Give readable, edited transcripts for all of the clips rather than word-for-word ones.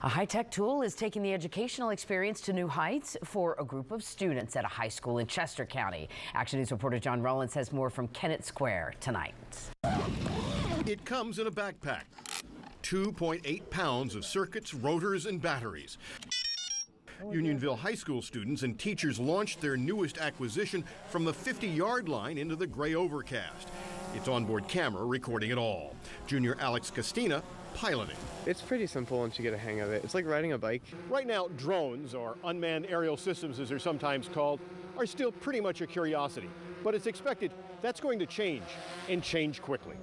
A high-tech tool is taking the educational experience to new heights for a group of students at a high school in Chester County. Action News reporter John Rollins has more from Kennett Square tonight. It comes in a backpack. 2.8 pounds of circuits, rotors, and batteries. Unionville High School students and teachers launched their newest acquisition from the 50-yard line into the gray overcast. Its onboard camera recording it all. Junior Alex Castina piloting. It's pretty simple once you get a hang of it. It's like riding a bike. Right now, drones, or unmanned aerial systems as they're sometimes called, are still pretty much a curiosity. But it's expected that's going to change, and change quickly.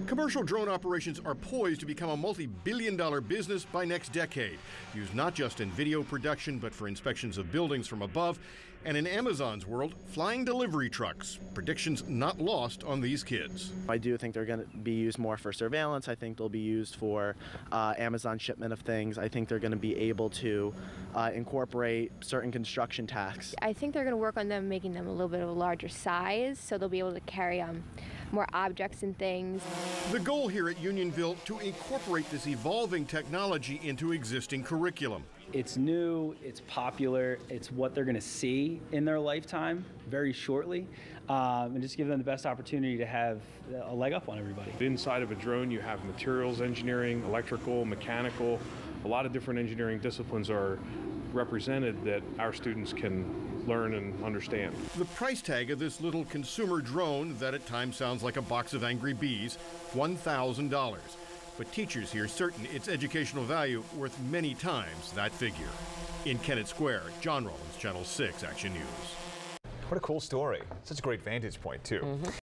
Commercial drone operations are poised to become a multi-billion-dollar business by next decade, used not just in video production, but for inspections of buildings from above, and in Amazon's world, flying delivery trucks. Predictions not lost on these kids. I do think they're going to be used more for surveillance. I think they'll be used for Amazon shipment of things. I think they're going to be able to incorporate certain construction tasks. I think they're going to work on them, making them a little bit of a larger size, so they'll be able to carry more objects and things. The goal here at Unionville to incorporate this evolving technology into existing curriculum. It's new, it's popular, it's what they're going to see in their lifetime very shortly, and just give them the best opportunity to have a leg up on everybody. Inside of a drone you have materials engineering, electrical, mechanical, a lot of different engineering disciplines are represented that our students can learn and understand. The price tag of this little consumer drone that at times sounds like a box of angry bees, $1,000. But teachers here certain its educational value worth many times that figure. In Kennett Square, John Rollins, Channel 6 Action News. What a cool story. Such a great vantage point, too.